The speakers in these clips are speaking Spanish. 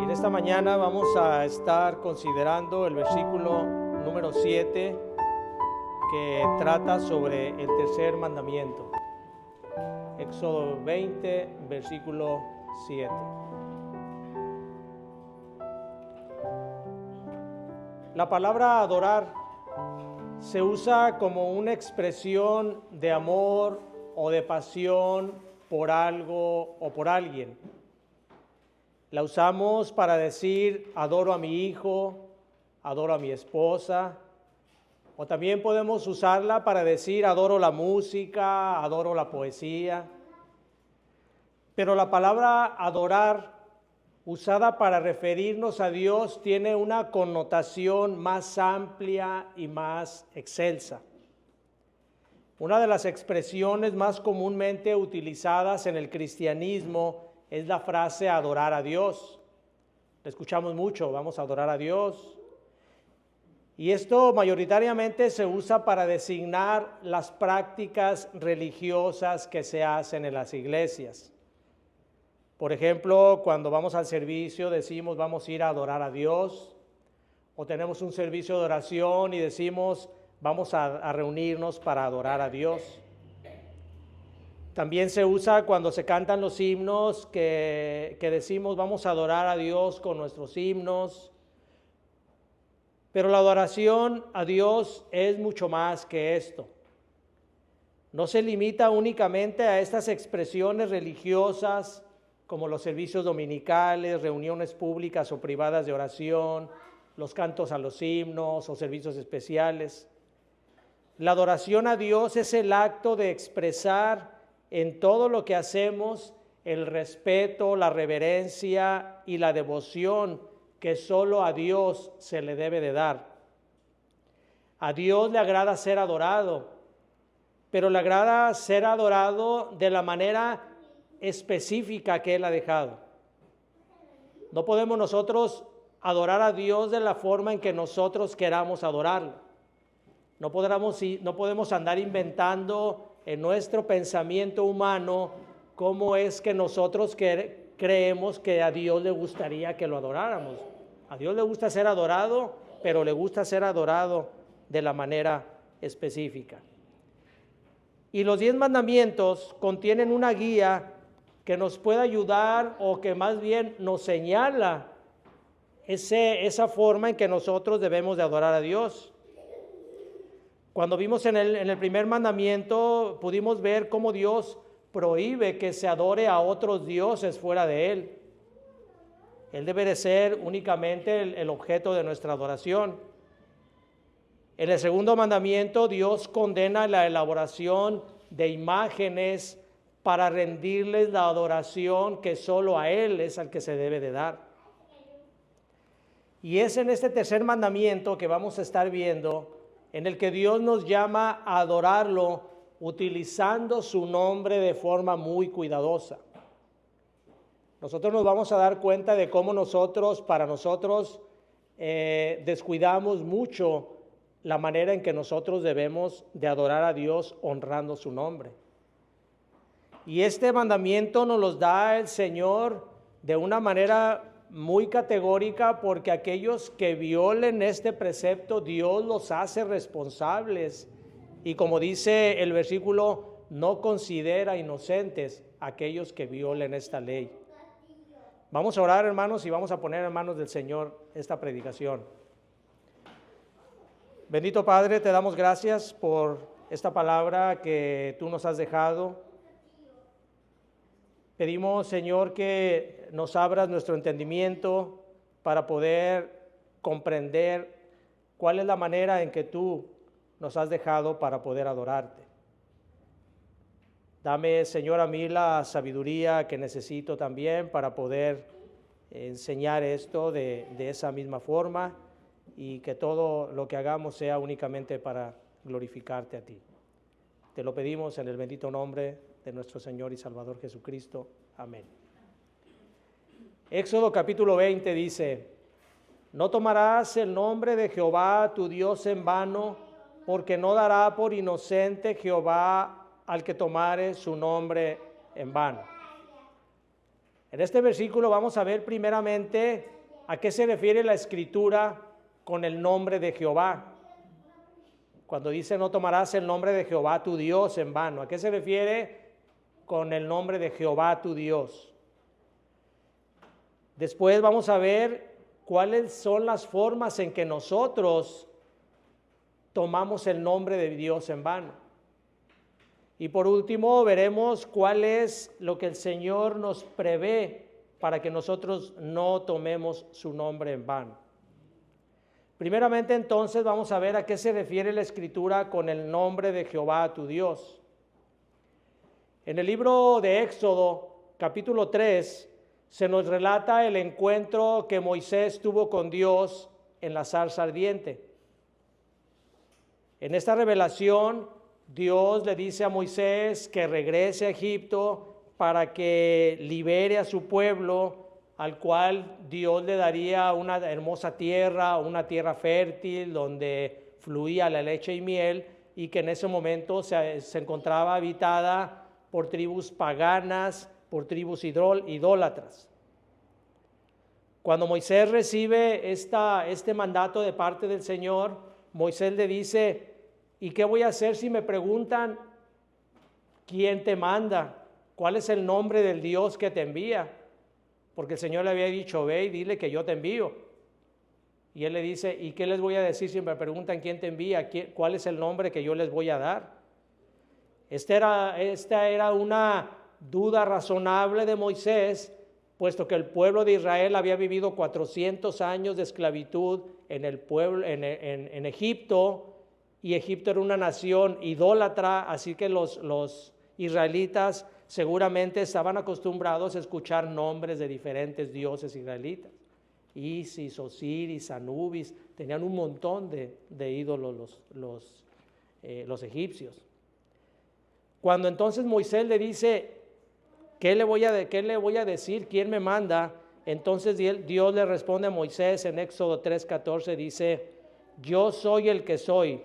En esta mañana vamos a estar considerando el versículo número 7 que trata sobre el tercer mandamiento. Éxodo 20, versículo 7. La palabra adorar se usa como una expresión de amor o de pasión por algo o por alguien. La usamos para decir adoro a mi hijo, adoro a mi esposa, o también podemos usarla para decir adoro la música, adoro la poesía. Pero la palabra adorar, usada para referirnos a Dios, tiene una connotación más amplia y más excelsa. Una de las expresiones más comúnmente utilizadas en el cristianismo es la frase adorar a Dios. La escuchamos mucho, vamos a adorar a Dios. Y esto mayoritariamente se usa para designar las prácticas religiosas que se hacen en las iglesias. Por ejemplo, cuando vamos al servicio decimos vamos a ir a adorar a Dios, o tenemos un servicio de oración y decimos vamos a reunirnos para adorar a Dios. También se usa cuando se cantan los himnos que decimos vamos a adorar a Dios con nuestros himnos. Pero la adoración a Dios es mucho más que esto. No se limita únicamente a estas expresiones religiosas como los servicios dominicales, reuniones públicas o privadas de oración, los cantos a los himnos o servicios especiales. La adoración a Dios es el acto de expresar en todo lo que hacemos el respeto, la reverencia y la devoción que solo a Dios se le debe de dar. A Dios le agrada ser adorado, pero le agrada ser adorado de la manera específica que Él ha dejado. No podemos nosotros adorar a Dios de la forma en que nosotros queramos adorarlo. No podemos andar inventando en nuestro pensamiento humano cómo es que nosotros creemos que a Dios le gustaría que lo adoráramos. A Dios le gusta ser adorado, pero le gusta ser adorado de la manera específica. Y los 10 mandamientos contienen una guía que nos puede ayudar o que más bien nos señala esa forma en que nosotros debemos de adorar a Dios. Cuando vimos en el primer mandamiento, pudimos ver cómo Dios prohíbe que se adore a otros dioses fuera de Él. Él debe de ser únicamente el objeto de nuestra adoración. En el segundo mandamiento, Dios condena la elaboración de imágenes para rendirles la adoración que solo a Él es al que se debe de dar. Y es en este tercer mandamiento que vamos a estar viendo, en el que Dios nos llama a adorarlo utilizando su nombre de forma muy cuidadosa. Nosotros nos vamos a dar cuenta de cómo para nosotros, descuidamos mucho la manera en que nosotros debemos de adorar a Dios honrando su nombre. Y este mandamiento nos los da el Señor de una manera muy categórica, porque aquellos que violen este precepto, Dios los hace responsables. Y como dice el versículo, no considera inocentes aquellos que violen esta ley. Vamos a orar, hermanos, y vamos a poner en manos del Señor esta predicación. Bendito Padre, te damos gracias por esta palabra que tú nos has dejado. Pedimos, Señor, que nos abras nuestro entendimiento para poder comprender cuál es la manera en que tú nos has dejado para poder adorarte. Dame, Señor, a mí la sabiduría que necesito también para poder enseñar esto de esa misma forma, y que todo lo que hagamos sea únicamente para glorificarte a ti. Te lo pedimos en el bendito nombre de nuestro Señor y Salvador Jesucristo. Amén. Éxodo capítulo 20 dice: no tomarás el nombre de Jehová tu Dios en vano, porque no dará por inocente Jehová al que tomare su nombre en vano. En este versículo vamos a ver primeramente ¿A qué se refiere la Escritura con el nombre de Jehová? Cuando dice no tomarás el nombre de Jehová tu Dios en vano, ¿a qué se refiere con el nombre de Jehová tu Dios? Después vamos a ver cuáles son las formas en que nosotros tomamos el nombre de Dios en vano. Y por último veremos cuál es lo que el Señor nos prevé para que nosotros no tomemos su nombre en vano. Primeramente entonces vamos a ver a qué se refiere la Escritura con el nombre de Jehová tu Dios. En el libro de Éxodo, capítulo 3, se nos relata el encuentro que Moisés tuvo con Dios en la zarza ardiente. En esta revelación, Dios le dice a Moisés que regrese a Egipto para que libere a su pueblo, al cual Dios le daría una hermosa tierra, una tierra fértil donde fluía la leche y miel, y que en ese momento se encontraba habitada por tribus paganas, por tribus idólatras. Cuando Moisés recibe este mandato de parte del Señor, Moisés le dice: ¿y qué voy a hacer si me preguntan quién te manda? ¿Cuál es el nombre del Dios que te envía? Porque el Señor le había dicho: ve y dile que yo te envío. Y él le dice: ¿y qué les voy a decir si me preguntan quién te envía? ¿Cuál es el nombre que yo les voy a dar? Esta era una duda razonable de Moisés, puesto que el pueblo de Israel había vivido 400 años de esclavitud en Egipto, y Egipto era una nación idólatra, así que los israelitas seguramente estaban acostumbrados a escuchar nombres de diferentes dioses israelitas. Isis, Osiris, Anubis, tenían un montón de ídolos los egipcios. Cuando entonces Moisés le dice: ¿qué le voy a decir? ¿Quién me manda? Entonces Dios le responde a Moisés en Éxodo 3:14, dice: yo soy el que soy.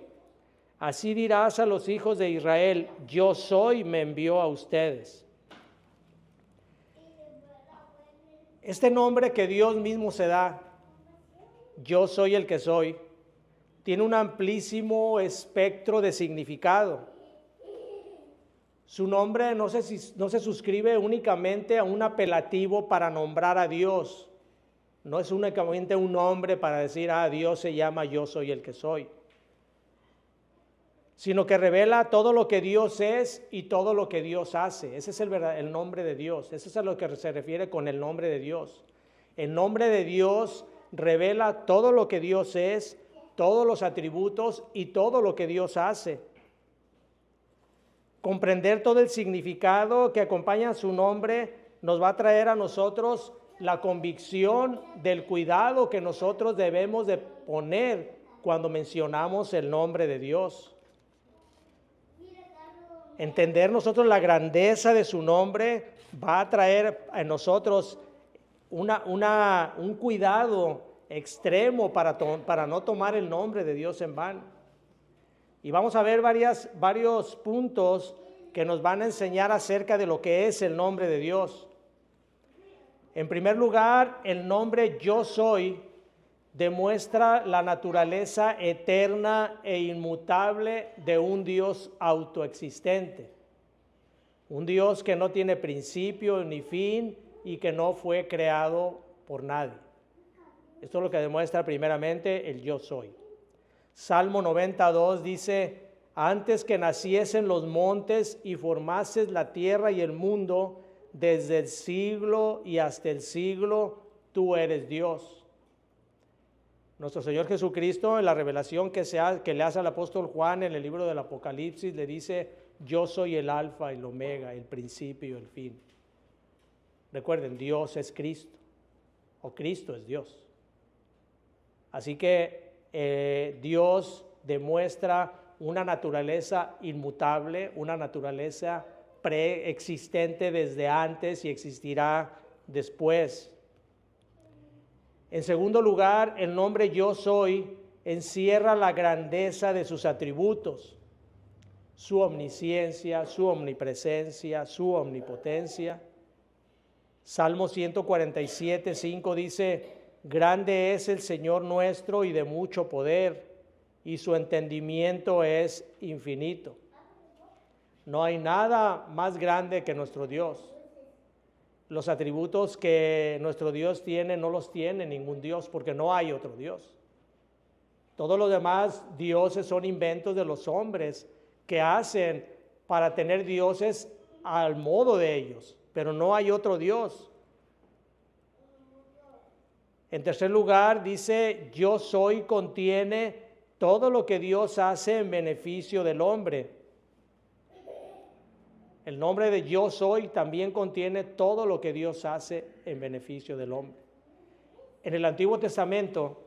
Así dirás a los hijos de Israel: yo soy, me envió a ustedes. Este nombre que Dios mismo se da, yo soy el que soy, tiene un amplísimo espectro de significado. Su nombre no se suscribe únicamente a un apelativo para nombrar a Dios. No es únicamente un nombre para decir: Dios se llama yo soy el que soy. Sino que revela todo lo que Dios es y todo lo que Dios hace. Ese es el nombre de Dios. Eso es a lo que se refiere con el nombre de Dios. El nombre de Dios revela todo lo que Dios es, todos los atributos y todo lo que Dios hace. Comprender todo el significado que acompaña a su nombre nos va a traer a nosotros la convicción del cuidado que nosotros debemos de poner cuando mencionamos el nombre de Dios. Entender nosotros la grandeza de su nombre va a traer a nosotros un cuidado extremo para no tomar el nombre de Dios en vano. Y vamos a ver varios puntos que nos van a enseñar acerca de lo que es el nombre de Dios. En primer lugar, el nombre yo soy demuestra la naturaleza eterna e inmutable de un Dios autoexistente. Un Dios que no tiene principio ni fin y que no fue creado por nadie. Esto es lo que demuestra primeramente el yo soy. Salmo 92 dice: antes que naciesen los montes y formases la tierra y el mundo, desde el siglo y hasta el siglo, tú eres Dios. Nuestro Señor Jesucristo, en la revelación que le hace al apóstol Juan en el libro del Apocalipsis, le dice: yo soy el alfa y el omega, el principio y el fin. Recuerden, Dios es Cristo, o Cristo es Dios. Así que Dios demuestra una naturaleza inmutable, una naturaleza preexistente desde antes y existirá después. En segundo lugar, el nombre yo soy encierra la grandeza de sus atributos, su omnisciencia, su omnipresencia, su omnipotencia. Salmo 147:5 dice: grande es el Señor nuestro y de mucho poder, y su entendimiento es infinito. No hay nada más grande que nuestro Dios. Los atributos que nuestro Dios tiene no los tiene ningún Dios, porque no hay otro Dios. Todos los demás dioses son inventos de los hombres que hacen para tener dioses al modo de ellos, pero no hay otro Dios. En tercer lugar, dice, yo soy contiene todo lo que Dios hace en beneficio del hombre. El nombre de yo soy también contiene todo lo que Dios hace en beneficio del hombre. En el Antiguo Testamento,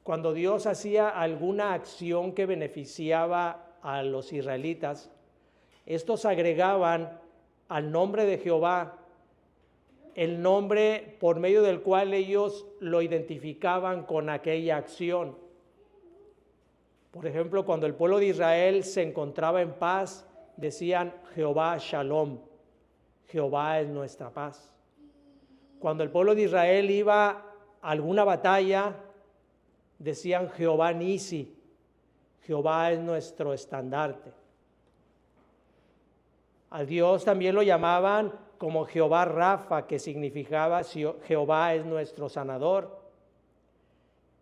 cuando Dios hacía alguna acción que beneficiaba a los israelitas, estos agregaban al nombre de Jehová el nombre por medio del cual ellos lo identificaban con aquella acción. Por ejemplo, cuando el pueblo de Israel se encontraba en paz, decían Jehová Shalom, Jehová es nuestra paz. Cuando el pueblo de Israel iba a alguna batalla, decían Jehová Nisi, Jehová es nuestro estandarte. A Dios también lo llamaban como Jehová Rafa, que significaba Jehová es nuestro sanador.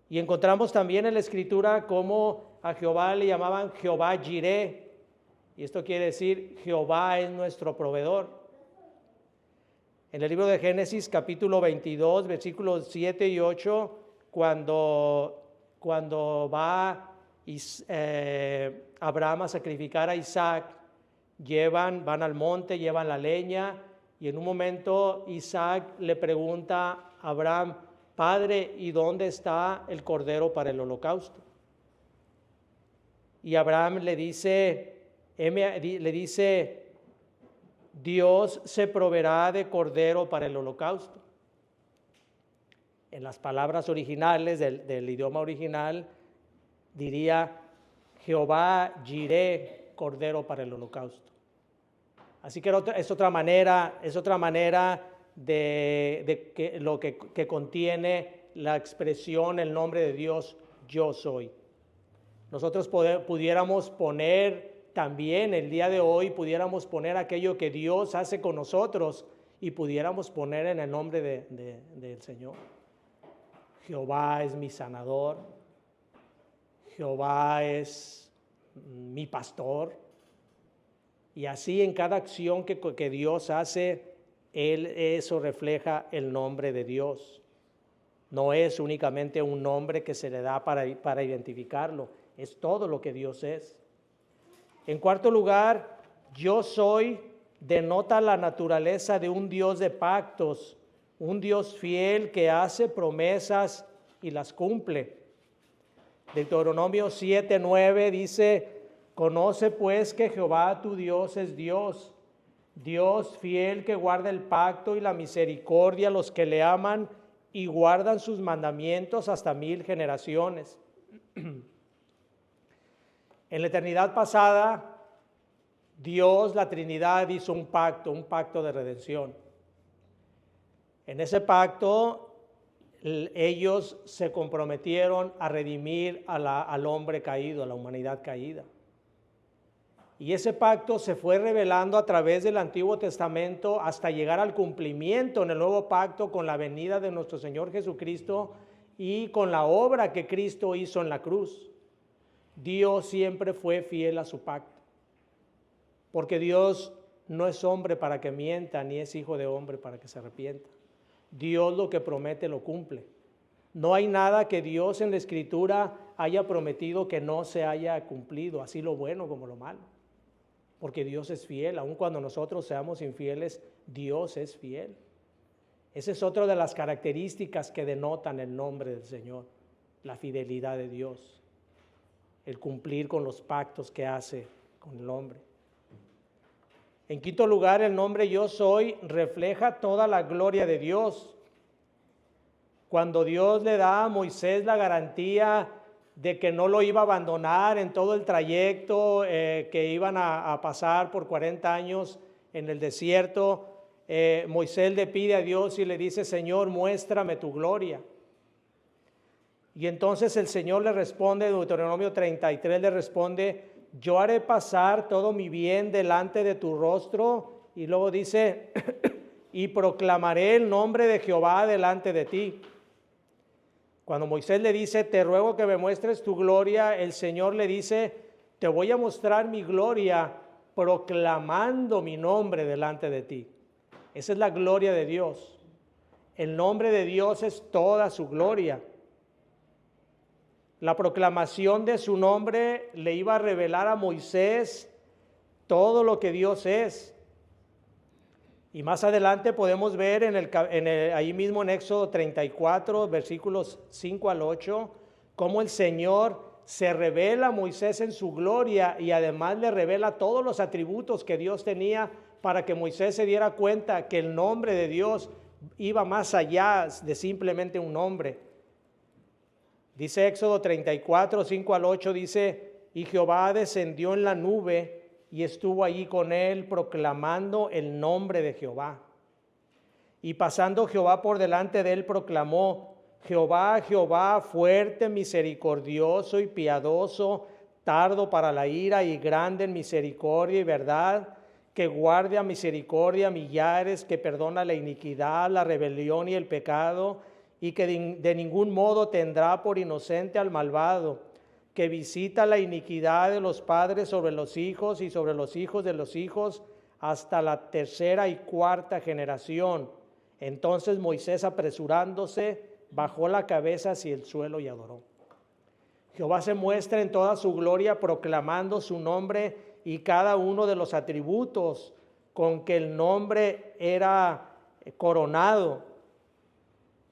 Y encontramos también en la Escritura cómo a Jehová le llamaban Jehová Jireh, y esto quiere decir Jehová es nuestro proveedor. En el libro de Génesis capítulo 22, versículos 7 y 8, cuando va Abraham a sacrificar a Isaac, van al monte, llevan la leña, y en un momento Isaac le pregunta a Abraham, Padre, ¿y dónde está el cordero para el holocausto? Y Abraham le dice, Dios se proveerá de cordero para el holocausto. En las palabras originales del idioma original diría Jehová Jireh, cordero para el holocausto. Así que es otra manera de que lo que contiene la expresión, el nombre de Dios, yo soy. Nosotros pudiéramos poner también el día de hoy, pudiéramos poner aquello que Dios hace con nosotros y pudiéramos poner en el nombre del Señor. Jehová es mi sanador, Jehová es mi pastor. Y así en cada acción que Dios hace, eso refleja el nombre de Dios. No es únicamente un nombre que se le da para identificarlo, es todo lo que Dios es. En cuarto lugar, yo soy denota la naturaleza de un Dios de pactos, un Dios fiel que hace promesas y las cumple. Deuteronomio 7:9 dice, conoce pues que Jehová tu Dios es Dios, Dios fiel que guarda el pacto y la misericordia a los que le aman y guardan sus mandamientos hasta 1000 generaciones. En la eternidad pasada, Dios, la Trinidad, hizo un pacto de redención. En ese pacto, ellos se comprometieron a redimir al hombre caído, a la humanidad caída. Y ese pacto se fue revelando a través del Antiguo Testamento hasta llegar al cumplimiento en el Nuevo Pacto con la venida de nuestro Señor Jesucristo y con la obra que Cristo hizo en la cruz. Dios siempre fue fiel a su pacto, porque Dios no es hombre para que mienta, ni es hijo de hombre para que se arrepienta. Dios lo que promete lo cumple. No hay nada que Dios en la Escritura haya prometido que no se haya cumplido, así lo bueno como lo malo. Porque Dios es fiel, aun cuando nosotros seamos infieles, Dios es fiel. Esa es otra de las características que denotan el nombre del Señor, la fidelidad de Dios, el cumplir con los pactos que hace con el hombre. En quinto lugar, el nombre yo soy refleja toda la gloria de Dios. Cuando Dios le da a Moisés la garantía de que no lo iba a abandonar en todo el trayecto que iban a pasar por 40 años en el desierto, Moisés le pide a Dios y le dice, Señor, muéstrame tu gloria. Y entonces el Señor le responde, Deuteronomio 33 le responde, yo haré pasar todo mi bien delante de tu rostro. Y luego dice, y proclamaré el nombre de Jehová delante de ti. Cuando Moisés le dice, te ruego que me muestres tu gloria, el Señor le dice, te voy a mostrar mi gloria proclamando mi nombre delante de ti. Esa es la gloria de Dios. El nombre de Dios es toda su gloria. La proclamación de su nombre le iba a revelar a Moisés todo lo que Dios es. Y más adelante podemos ver ahí mismo en Éxodo 34, versículos 5 al 8, cómo el Señor se revela a Moisés en su gloria y además le revela todos los atributos que Dios tenía para que Moisés se diera cuenta que el nombre de Dios iba más allá de simplemente un nombre. Dice Éxodo 34, 5 al 8, dice, y Jehová descendió en la nube y estuvo allí con él proclamando el nombre de Jehová. Y pasando Jehová por delante de él proclamó, Jehová, Jehová, fuerte, misericordioso y piadoso, tardo para la ira y grande en misericordia y verdad, que guarde a misericordia a millares, que perdona la iniquidad, la rebelión y el pecado, y que de ningún modo tendrá por inocente al malvado, que visita la iniquidad de los padres sobre los hijos y sobre los hijos de los hijos hasta la tercera y cuarta generación. Entonces Moisés, apresurándose, bajó la cabeza hacia el suelo y adoró. Jehová se muestra en toda su gloria proclamando su nombre y cada uno de los atributos con que el nombre era coronado,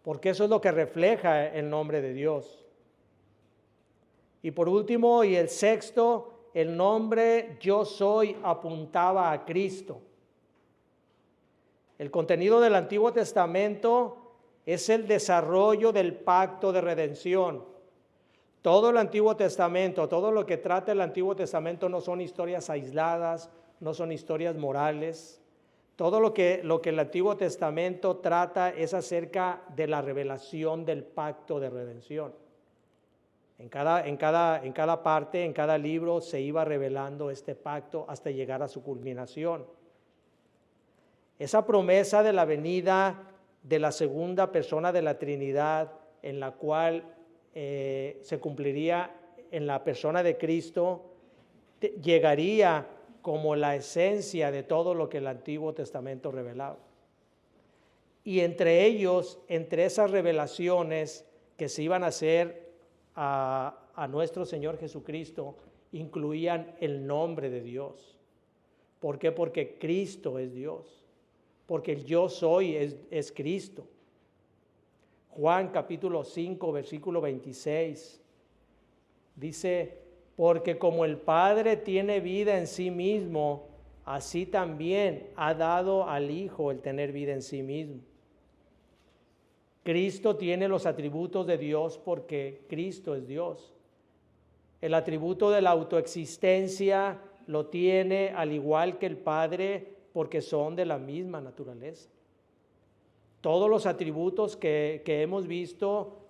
porque eso es lo que refleja el nombre de Dios. Y por último, y el sexto, el nombre yo soy apuntaba a Cristo. El contenido del Antiguo Testamento es el desarrollo del pacto de redención. Todo el Antiguo Testamento, todo lo que trata el Antiguo Testamento no son historias aisladas, no son historias morales. Todo lo que el Antiguo Testamento trata es acerca de la revelación del pacto de redención. En cada parte, en cada libro se iba revelando este pacto hasta llegar a su culminación. Esa promesa de la venida de la segunda persona de la Trinidad, en la cual se cumpliría en la persona de Cristo, llegaría como la esencia de todo lo que el Antiguo Testamento revelaba. Y entre ellos, entre esas revelaciones que se iban a hacer a nuestro Señor Jesucristo, incluían el nombre de Dios. ¿Por qué? Porque Cristo es Dios. Porque el yo soy es Cristo. Juan capítulo 5, versículo 26, dice, porque como el Padre tiene vida en sí mismo, así también ha dado al Hijo el tener vida en sí mismo. Cristo tiene los atributos de Dios porque Cristo es Dios. El atributo de la autoexistencia lo tiene al igual que el Padre porque son de la misma naturaleza. Todos los atributos que hemos visto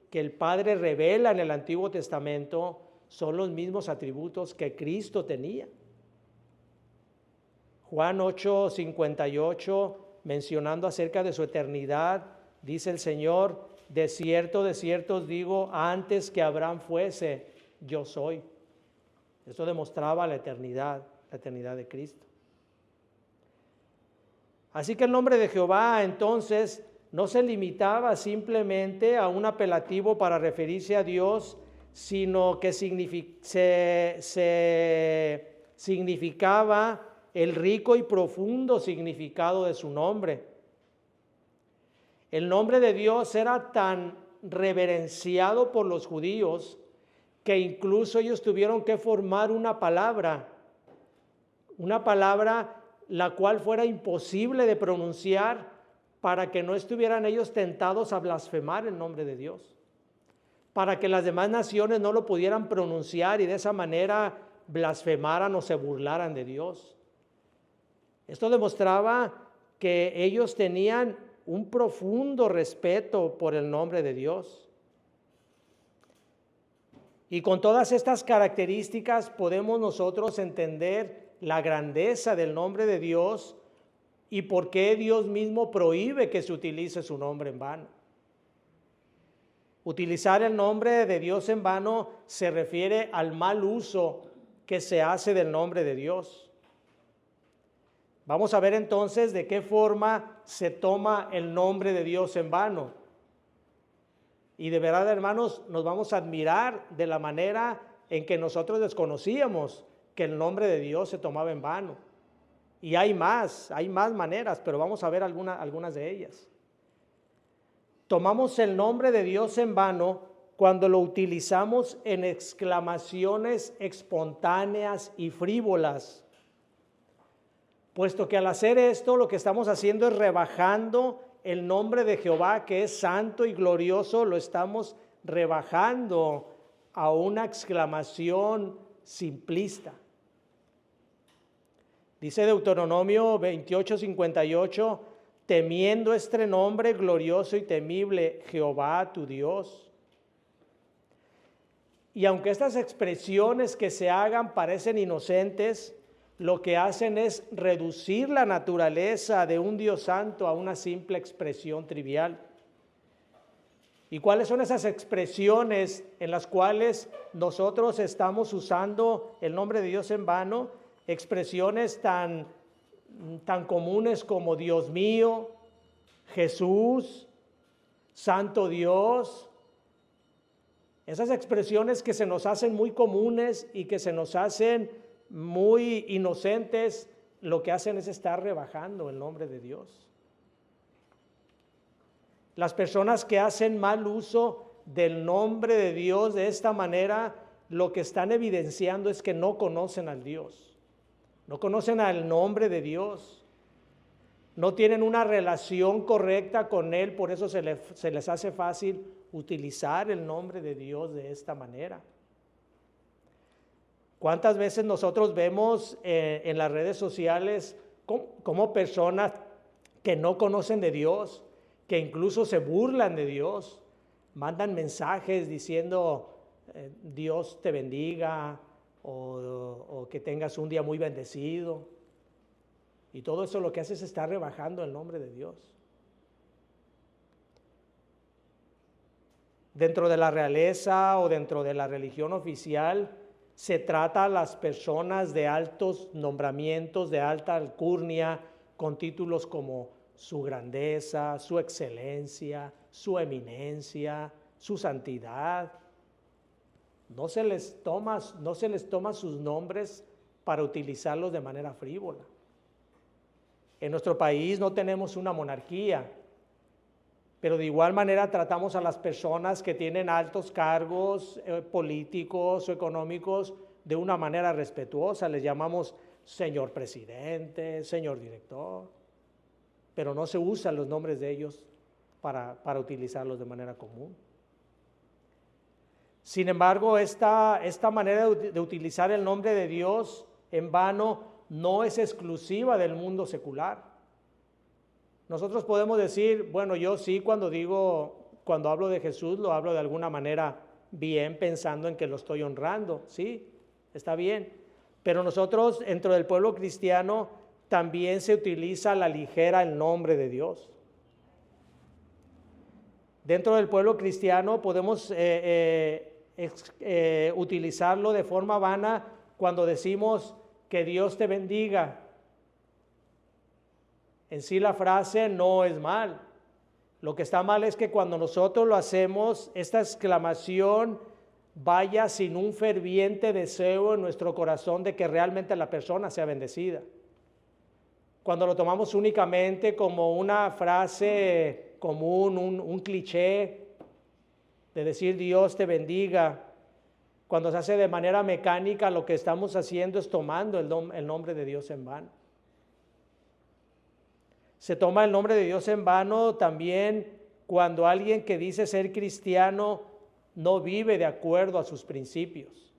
que el Padre revela en el Antiguo Testamento son los mismos atributos que Cristo tenía. Juan 8:58, mencionando acerca de su eternidad, dice el Señor, de cierto os digo, antes que Abraham fuese, yo soy. Esto demostraba la eternidad de Cristo. Así que el nombre de Jehová entonces no se limitaba simplemente a un apelativo para referirse a Dios, sino que significaba el rico y profundo significado de su nombre. El nombre de Dios era tan reverenciado por los judíos que incluso ellos tuvieron que formar una palabra la cual fuera imposible de pronunciar para que no estuvieran ellos tentados a blasfemar el nombre de Dios, para que las demás naciones no lo pudieran pronunciar y de esa manera blasfemaran o se burlaran de Dios. Esto demostraba que ellos tenían un profundo respeto por el nombre de Dios. Y con todas estas características podemos nosotros entender la grandeza del nombre de Dios y por qué Dios mismo prohíbe que se utilice su nombre en vano. Utilizar el nombre de Dios en vano se refiere al mal uso que se hace del nombre de Dios. Vamos a ver entonces de qué forma se toma el nombre de Dios en vano. Y de verdad, hermanos, nos vamos a admirar de la manera en que nosotros desconocíamos que el nombre de Dios se tomaba en vano. Y hay más maneras, pero vamos a ver algunas de ellas. Tomamos el nombre de Dios en vano cuando lo utilizamos en exclamaciones espontáneas y frívolas, puesto que al hacer esto lo que estamos haciendo es rebajando el nombre de Jehová, que es santo y glorioso, lo estamos rebajando a una exclamación simplista. Dice Deuteronomio 28:58, temiendo este nombre glorioso y temible, Jehová tu Dios. Y aunque estas expresiones que se hagan parecen inocentes, lo que hacen es reducir la naturaleza de un Dios santo a una simple expresión trivial. ¿Y cuáles son esas expresiones en las cuales nosotros estamos usando el nombre de Dios en vano? Expresiones tan comunes como Dios mío, Jesús, Santo Dios. Esas expresiones que se nos hacen muy comunes y que se nos hacen muy inocentes, lo que hacen es estar rebajando el nombre de Dios. Las personas que hacen mal uso del nombre de Dios de esta manera, lo que están evidenciando es que no conocen al Dios, no conocen al nombre de Dios, no tienen una relación correcta con Él, por eso se les hace fácil utilizar el nombre de Dios de esta manera. ¿Cuántas veces nosotros vemos en las redes sociales como personas que no conocen de Dios, que incluso se burlan de Dios, mandan mensajes diciendo Dios te bendiga o que tengas un día muy bendecido? Y todo eso lo que hace es estar rebajando el nombre de Dios. Dentro de la realeza o dentro de la religión oficial, se trata a las personas de altos nombramientos, de alta alcurnia, con títulos como su grandeza, su excelencia, su eminencia, su santidad. No se les toma sus nombres para utilizarlos de manera frívola. En nuestro país no tenemos una monarquía, pero de igual manera tratamos a las personas que tienen altos cargos políticos o económicos de una manera respetuosa. Les llamamos señor presidente, señor director, pero no se usan los nombres de ellos para utilizarlos de manera común. Sin embargo, esta manera de utilizar el nombre de Dios en vano no es exclusiva del mundo secular. Nosotros podemos decir, bueno, yo sí cuando hablo de Jesús lo hablo de alguna manera bien, pensando en que lo estoy honrando, sí, está bien. Pero nosotros dentro del pueblo cristiano también se utiliza a la ligera el nombre de Dios. Dentro del pueblo cristiano podemos utilizarlo de forma vana cuando decimos que Dios te bendiga. En sí la frase no es mal. Lo que está mal es que cuando nosotros lo hacemos, esta exclamación vaya sin un ferviente deseo en nuestro corazón de que realmente la persona sea bendecida. Cuando lo tomamos únicamente como una frase común, un cliché de decir Dios te bendiga, cuando se hace de manera mecánica, lo que estamos haciendo es tomando el nombre de Dios en vano. Se toma el nombre de Dios en vano también cuando alguien que dice ser cristiano no vive de acuerdo a sus principios.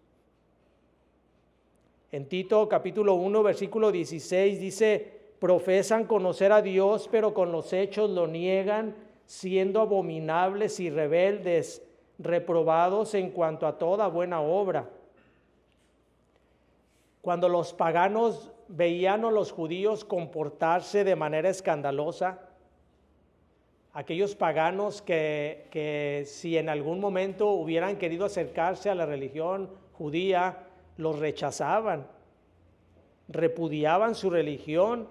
En Tito capítulo 1 versículo 16 dice profesan conocer a Dios, pero con los hechos lo niegan, siendo abominables y rebeldes, reprobados en cuanto a toda buena obra. Cuando los paganos veían a los judíos comportarse de manera escandalosa, aquellos paganos que si en algún momento hubieran querido acercarse a la religión judía, los rechazaban, repudiaban su religión,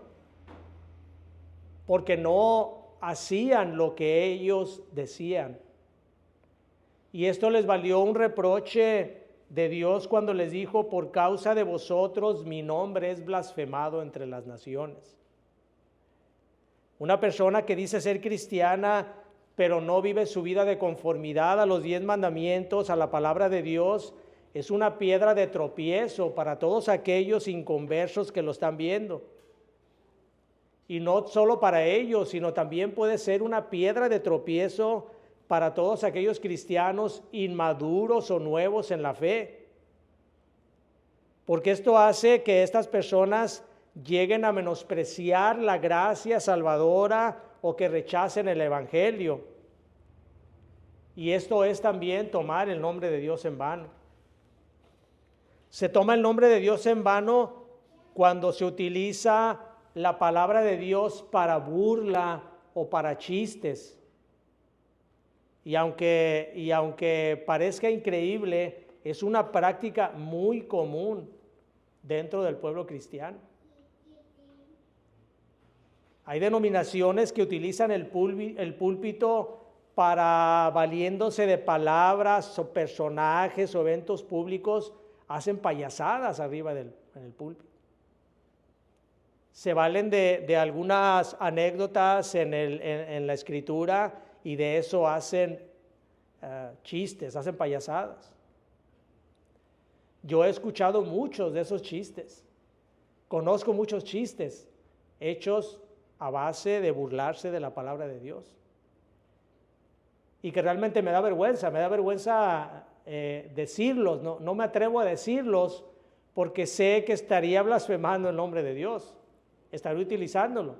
porque no hacían lo que ellos decían. Y esto les valió un reproche de Dios cuando les dijo: por causa de vosotros mi nombre es blasfemado entre las naciones. Una persona que dice ser cristiana, pero no vive su vida de conformidad a los 10 mandamientos, a la palabra de Dios, es una piedra de tropiezo para todos aquellos inconversos que lo están viendo. Y no solo para ellos, sino también puede ser una piedra de tropiezo para todos aquellos cristianos inmaduros o nuevos en la fe. Porque esto hace que estas personas lleguen a menospreciar la gracia salvadora o que rechacen el evangelio. Y esto es también tomar el nombre de Dios en vano. Se toma el nombre de Dios en vano cuando se utiliza la palabra de Dios para burla o para chistes. Y aunque parezca increíble, es una práctica muy común dentro del pueblo cristiano. Hay denominaciones que utilizan el púlpito para, valiéndose de palabras o personajes o eventos públicos, hacen payasadas arriba en el púlpito. Se valen de algunas anécdotas en la escritura y de eso hacen chistes, hacen payasadas. Yo he escuchado muchos de esos chistes. Conozco muchos chistes hechos a base de burlarse de la palabra de Dios. Y que realmente me da vergüenza decirlos, no me atrevo a decirlos porque sé que estaría blasfemando el nombre de Dios, estaría utilizándolo.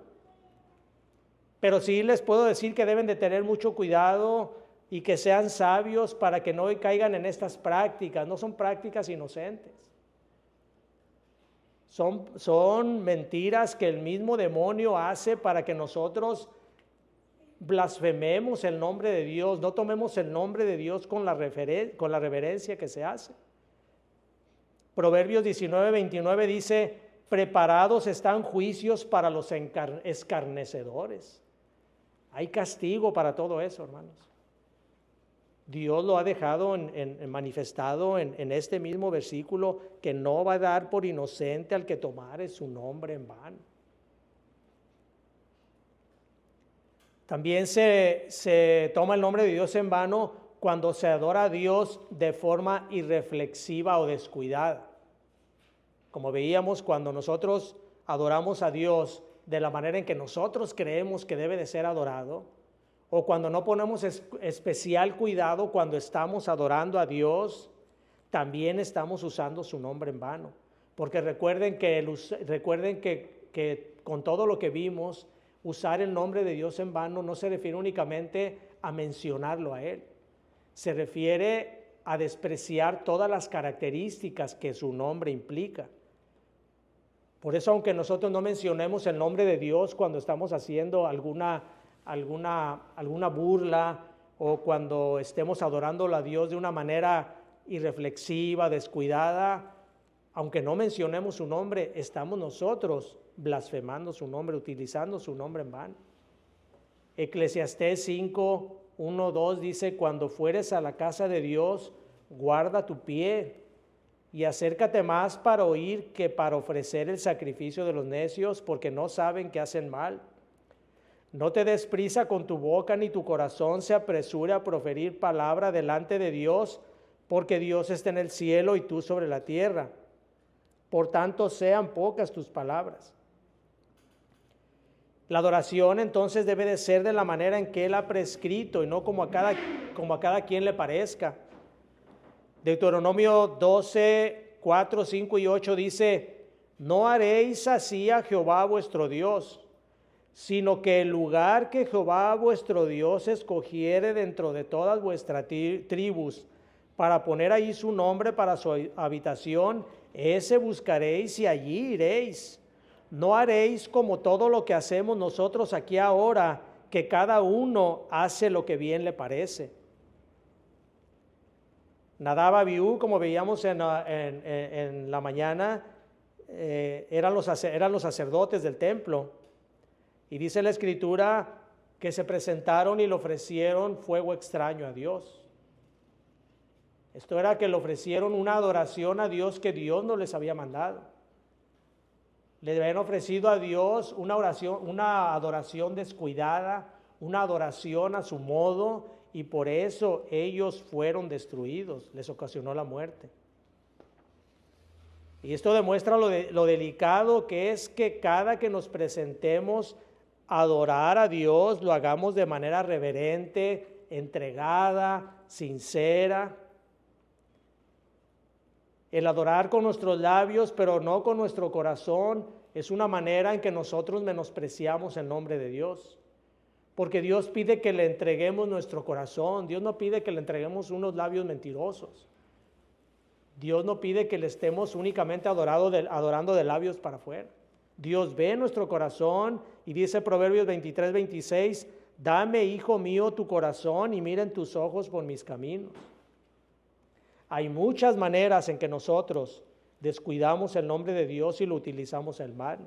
Pero sí les puedo decir que deben de tener mucho cuidado y que sean sabios para que no caigan en estas prácticas. No son prácticas inocentes. Son mentiras que el mismo demonio hace para que nosotros blasfememos el nombre de Dios, no tomemos el nombre de Dios con la reverencia que se hace. Proverbios 19:29 dice: preparados están juicios para los escarnecedores. Hay castigo para todo eso, hermanos. Dios lo ha dejado manifestado en este mismo versículo, que no va a dar por inocente al que tomare su nombre en vano. También se toma el nombre de Dios en vano cuando se adora a Dios de forma irreflexiva o descuidada. Como veíamos, cuando nosotros adoramos a Dios de la manera en que nosotros creemos que debe de ser adorado, o cuando no ponemos especial cuidado cuando estamos adorando a Dios, también estamos usando su nombre en vano. Porque recuerden que con todo lo que vimos, usar el nombre de Dios en vano no se refiere únicamente a mencionarlo a Él. Se refiere a despreciar todas las características que su nombre implica. Por eso, aunque nosotros no mencionemos el nombre de Dios cuando estamos haciendo alguna burla o cuando estemos adorándolo a Dios de una manera irreflexiva, descuidada, aunque no mencionemos su nombre, estamos nosotros blasfemando su nombre, utilizando su nombre en vano. Eclesiastés 5:1-2 dice: cuando fueres a la casa de Dios, guarda tu pie y acércate más para oír que para ofrecer el sacrificio de los necios, porque no saben que hacen mal. No te des prisa con tu boca, ni tu corazón se apresure a proferir palabra delante de Dios, porque Dios está en el cielo y tú sobre la tierra. Por tanto, sean pocas tus palabras. La adoración entonces debe de ser de la manera en que Él ha prescrito y no como a cada quien le parezca. Deuteronomio 12, 4, 5 y 8 dice: No haréis así a Jehová vuestro Dios, sino que el lugar que Jehová vuestro Dios escogiere dentro de todas vuestras tribus, para poner ahí su nombre para su habitación, ese buscaréis y allí iréis. No haréis como todo lo que hacemos nosotros aquí ahora, que cada uno hace lo que bien le parece. Nadab, Abiú, como veíamos en la mañana, eran los sacerdotes del templo. Y dice la Escritura que se presentaron y le ofrecieron fuego extraño a Dios. Esto era que le ofrecieron una adoración a Dios que Dios no les había mandado. Le habían ofrecido a Dios una adoración descuidada, una adoración a su modo, y por eso ellos fueron destruidos, les ocasionó la muerte. Y esto demuestra lo delicado que es que cada que nos presentemos a adorar a Dios, lo hagamos de manera reverente, entregada, sincera. El adorar con nuestros labios, pero no con nuestro corazón, es una manera en que nosotros menospreciamos el nombre de Dios. Porque Dios pide que le entreguemos nuestro corazón. Dios no pide que le entreguemos unos labios mentirosos. Dios no pide que le estemos únicamente adorando de labios para afuera. Dios ve nuestro corazón y dice Proverbios 23:26, dame, hijo mío, tu corazón y miren tus ojos por mis caminos. Hay muchas maneras en que nosotros descuidamos el nombre de Dios y lo utilizamos en mal.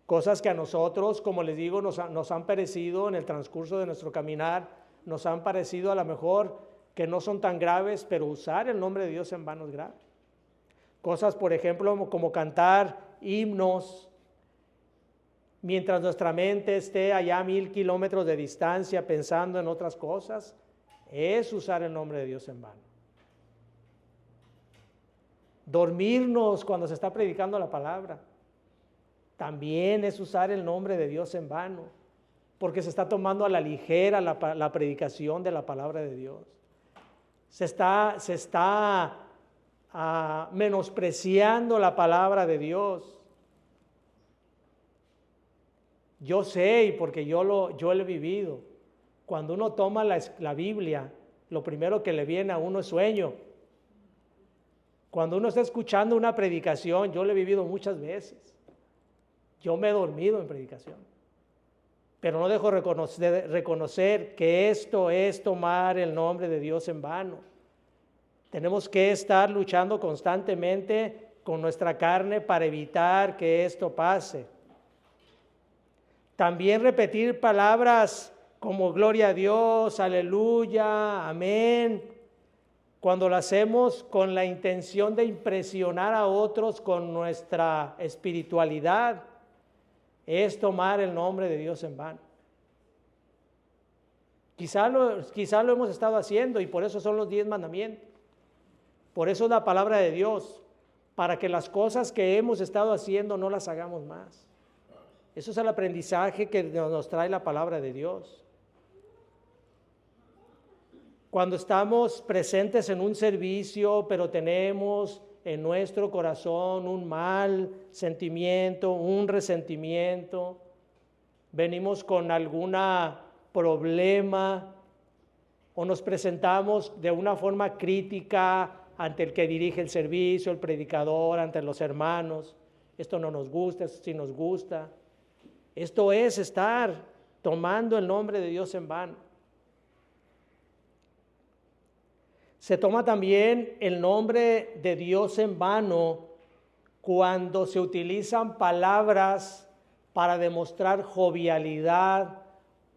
Cosas que a nosotros, como les digo, nos han parecido en el transcurso de nuestro caminar, nos han parecido a lo mejor que no son tan graves, pero usar el nombre de Dios en vano es grave. Cosas, por ejemplo, como cantar himnos, mientras nuestra mente esté allá a 1000 kilómetros de distancia pensando en otras cosas, es usar el nombre de Dios en vano. Dormirnos cuando se está predicando la palabra, también es usar el nombre de Dios en vano, porque se está tomando a la ligera la predicación de la palabra de Dios. Se está menospreciando la palabra de Dios. Yo sé, y porque yo lo he vivido, cuando uno toma la Biblia, lo primero que le viene a uno es sueño. Cuando uno está escuchando una predicación, yo lo he vivido muchas veces. Yo me he dormido en predicación. Pero no dejo reconocer que esto es tomar el nombre de Dios en vano. Tenemos que estar luchando constantemente con nuestra carne para evitar que esto pase. También repetir palabras como gloria a Dios, aleluya, amén, cuando lo hacemos con la intención de impresionar a otros con nuestra espiritualidad, es tomar el nombre de Dios en vano. Quizá lo hemos estado haciendo y por eso son los 10 mandamientos. Por eso es la palabra de Dios, para que las cosas que hemos estado haciendo no las hagamos más. Eso es el aprendizaje que nos trae la palabra de Dios. Cuando estamos presentes en un servicio, pero tenemos en nuestro corazón un mal sentimiento, un resentimiento, venimos con algún problema o nos presentamos de una forma crítica ante el que dirige el servicio, el predicador, ante los hermanos, esto no nos gusta, esto sí nos gusta. Esto es estar tomando el nombre de Dios en vano. Se toma también el nombre de Dios en vano cuando se utilizan palabras para demostrar jovialidad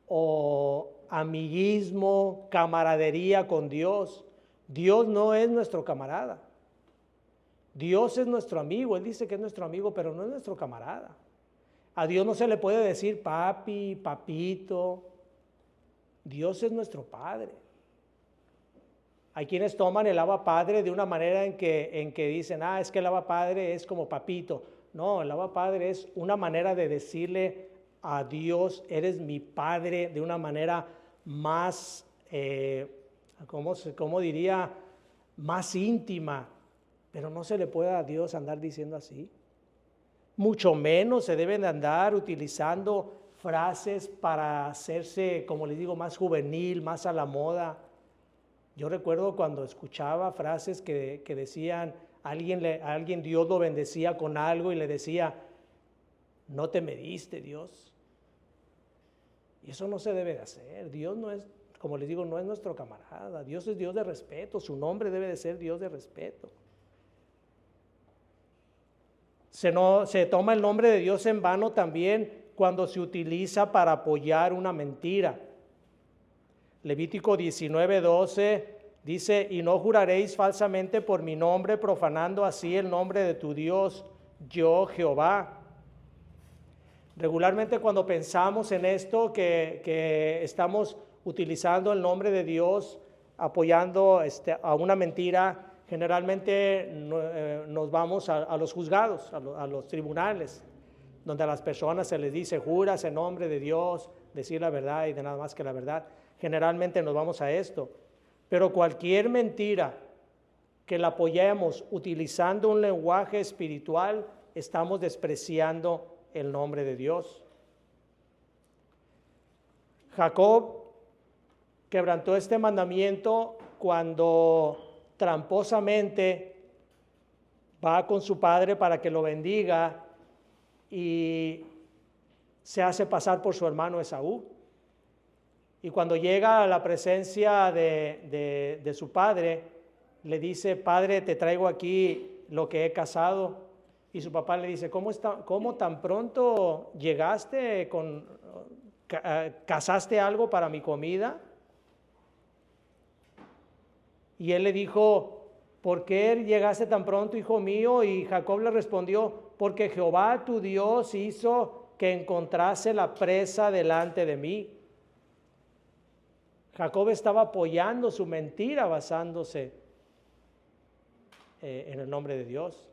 o amiguismo, camaradería con Dios. Dios no es nuestro camarada. Dios es nuestro amigo. Él dice que es nuestro amigo, pero no es nuestro camarada. A Dios no se le puede decir papi, papito. Dios es nuestro Padre. Hay quienes toman el Abba Padre de una manera en que dicen, es que el Abba Padre es como papito. No, el Abba Padre es una manera de decirle a Dios, eres mi Padre, de una manera más, ¿cómo diría? Más íntima. Pero no se le puede a Dios andar diciendo así. Mucho menos se deben de andar utilizando frases para hacerse, como les digo, más juvenil, más a la moda. Yo recuerdo cuando escuchaba frases que decían, a alguien Dios lo bendecía con algo y le decía, no te mediste, Dios. Y eso no se debe de hacer. Dios no es, como les digo, no es nuestro camarada. Dios es Dios de respeto. Su nombre debe de ser Dios de respeto. Se toma el nombre de Dios en vano también cuando se utiliza para apoyar una mentira. Levítico 19:12 dice, y no juraréis falsamente por mi nombre, profanando así el nombre de tu Dios, yo Jehová. Regularmente cuando pensamos en esto, que estamos utilizando el nombre de Dios, apoyando a una mentira, generalmente nos vamos a los juzgados, a los tribunales, donde a las personas se les dice, juras en nombre de Dios, decir la verdad y de nada más que la verdad. Generalmente nos vamos a esto. Pero cualquier mentira que la apoyemos utilizando un lenguaje espiritual, estamos despreciando el nombre de Dios. Jacob quebrantó este mandamiento cuando tramposamente va con su padre para que lo bendiga y se hace pasar por su hermano Esaú. Y cuando llega a la presencia de su padre, le dice, padre, te traigo aquí lo que he cazado. Y su papá le dice, ¿cómo tan pronto llegaste cazaste algo para mi comida? Y él le dijo, ¿por qué llegaste tan pronto, hijo mío? Y Jacob le respondió, porque Jehová tu Dios hizo que encontrase la presa delante de mí. Jacob estaba apoyando su mentira basándose en el nombre de Dios.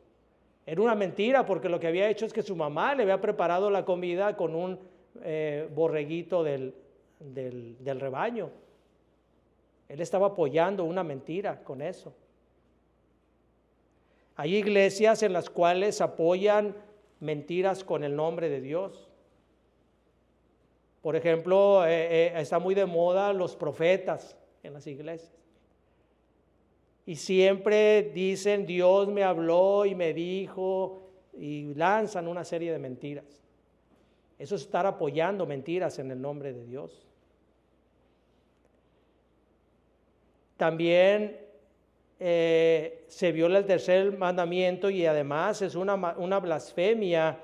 Era una mentira porque lo que había hecho es que su mamá le había preparado la comida con un borreguito del rebaño. Él estaba apoyando una mentira con eso. Hay iglesias en las cuales apoyan mentiras con el nombre de Dios. Por ejemplo, está muy de moda los profetas en las iglesias. Y siempre dicen, Dios me habló y me dijo, y lanzan una serie de mentiras. Eso es estar apoyando mentiras en el nombre de Dios. También se viola el tercer mandamiento y además es una blasfemia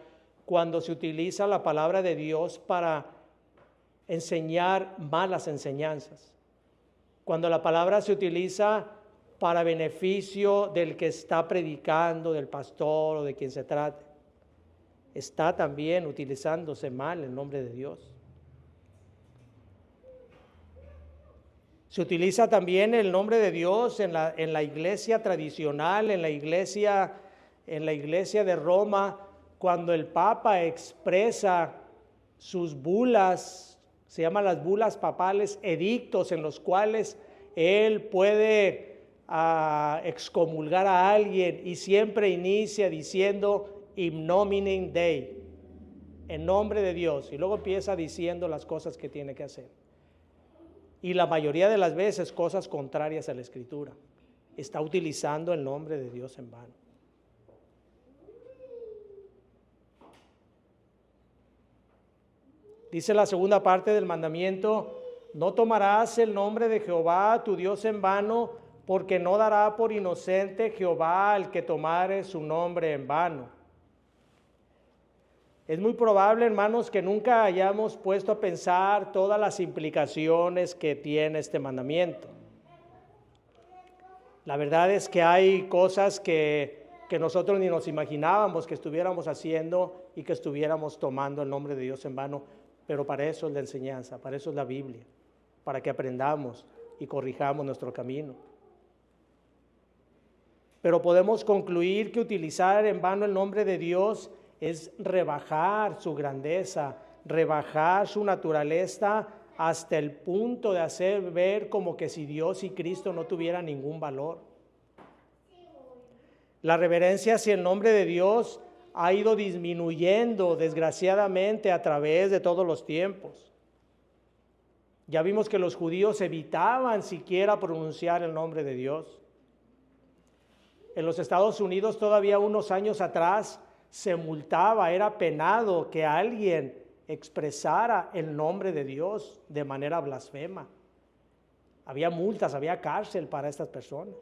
cuando se utiliza la palabra de Dios para enseñar malas enseñanzas. Cuando la palabra se utiliza para beneficio del que está predicando, del pastor o de quien se trate, está también utilizándose mal el nombre de Dios. Se utiliza también el nombre de Dios en la iglesia tradicional, en la iglesia de Roma, cuando el Papa expresa sus bulas, se llaman las bulas papales, edictos en los cuales él puede excomulgar a alguien y siempre inicia diciendo in nomine Dei, en nombre de Dios, y luego empieza diciendo las cosas que tiene que hacer. Y la mayoría de las veces cosas contrarias a la Escritura. Está utilizando el nombre de Dios en vano. Dice la segunda parte del mandamiento, no tomarás el nombre de Jehová tu Dios en vano, porque no dará por inocente Jehová al que tomare su nombre en vano. Es muy probable, hermanos, que nunca hayamos puesto a pensar todas las implicaciones que tiene este mandamiento. La verdad es que hay cosas que nosotros ni nos imaginábamos que estuviéramos haciendo y que estuviéramos tomando el nombre de Dios en vano, pero para eso es la enseñanza, para eso es la Biblia, para que aprendamos y corrijamos nuestro camino. Pero podemos concluir que utilizar en vano el nombre de Dios es rebajar su grandeza, rebajar su naturaleza hasta el punto de hacer ver como que si Dios y Cristo no tuvieran ningún valor. La reverencia hacia el nombre de Dios ha ido disminuyendo desgraciadamente a través de todos los tiempos. Ya vimos que los judíos evitaban siquiera pronunciar el nombre de Dios. En los Estados Unidos todavía unos años atrás se multaba, era penado que alguien expresara el nombre de Dios de manera blasfema. Había multas, había cárcel para estas personas.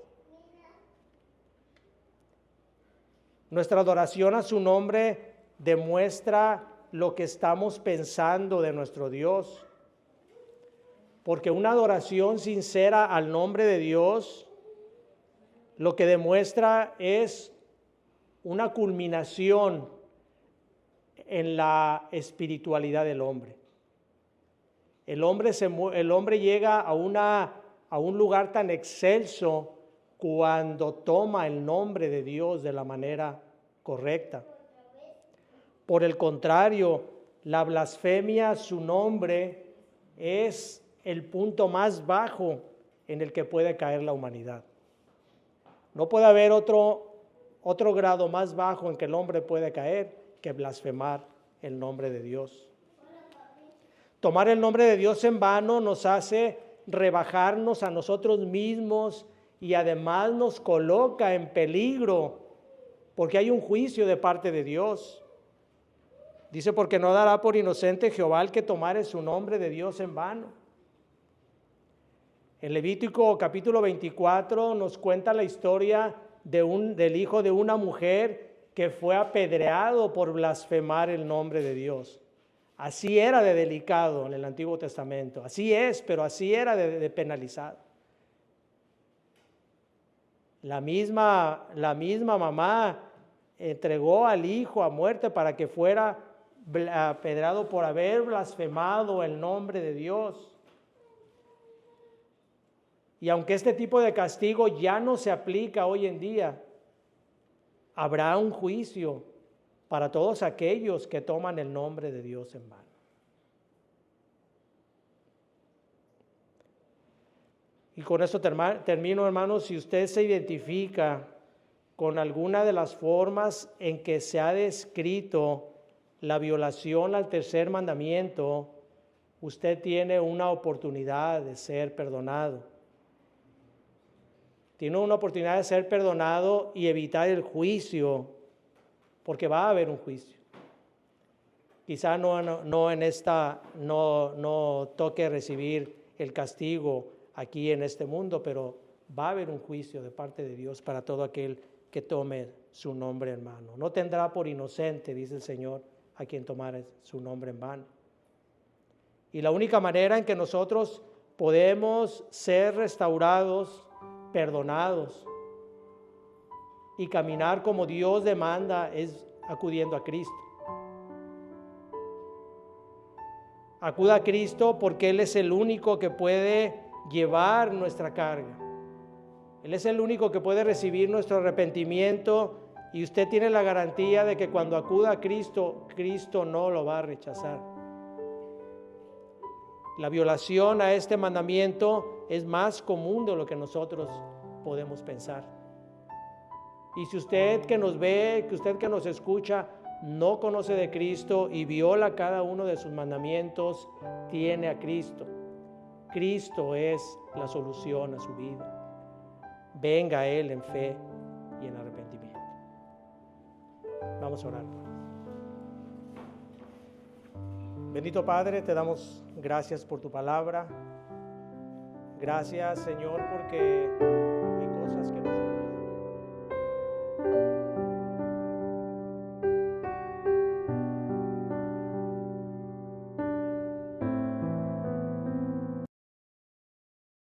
Nuestra adoración a su nombre demuestra lo que estamos pensando de nuestro Dios. Porque una adoración sincera al nombre de Dios lo que demuestra es una culminación en la espiritualidad del hombre. El hombre llega a un lugar tan excelso cuando toma el nombre de Dios de la manera correcta. Por el contrario, la blasfemia a su nombre es el punto más bajo en el que puede caer la humanidad. No puede haber otro grado más bajo en que el hombre puede caer que blasfemar el nombre de Dios. Tomar el nombre de Dios en vano nos hace rebajarnos a nosotros mismos y además nos coloca en peligro porque hay un juicio de parte de Dios. Dice, porque no dará por inocente Jehová el que tomare su nombre de Dios en vano. En Levítico capítulo 24 nos cuenta la historia del hijo de una mujer que fue apedreado por blasfemar el nombre de Dios. Así era de delicado en el Antiguo Testamento. Así es, pero así era de penalizado. La misma mamá entregó al hijo a muerte para que fuera apedreado por haber blasfemado el nombre de Dios. Y aunque este tipo de castigo ya no se aplica hoy en día, habrá un juicio para todos aquellos que toman el nombre de Dios en vano. Y con esto termino, hermanos. Si usted se identifica con alguna de las formas en que se ha descrito la violación al tercer mandamiento, usted tiene una oportunidad de ser perdonado. Tiene una oportunidad de ser perdonado y evitar el juicio, porque va a haber un juicio. Quizá no toque recibir el castigo aquí en este mundo, pero va a haber un juicio de parte de Dios para todo aquel que tome su nombre en vano. No tendrá por inocente, dice el Señor, a quien tomare su nombre en vano. Y la única manera en que nosotros podemos ser restaurados, perdonados y caminar como Dios demanda es acudiendo a Cristo. Acuda a Cristo porque Él es el único que puede llevar nuestra carga. Él es el único que puede recibir nuestro arrepentimiento y usted tiene la garantía de que cuando acuda a Cristo, Cristo no lo va a rechazar. La violación a este mandamiento es más común de lo que nosotros podemos pensar. Y si usted que nos ve, que usted que nos escucha, no conoce de Cristo y viola cada uno de sus mandamientos, tiene a Cristo. Cristo es la solución a su vida. Venga a Él en fe y en arrepentimiento. Vamos a orar. Bendito Padre, te damos gracias por tu palabra. Gracias, Señor, porque hay cosas que nos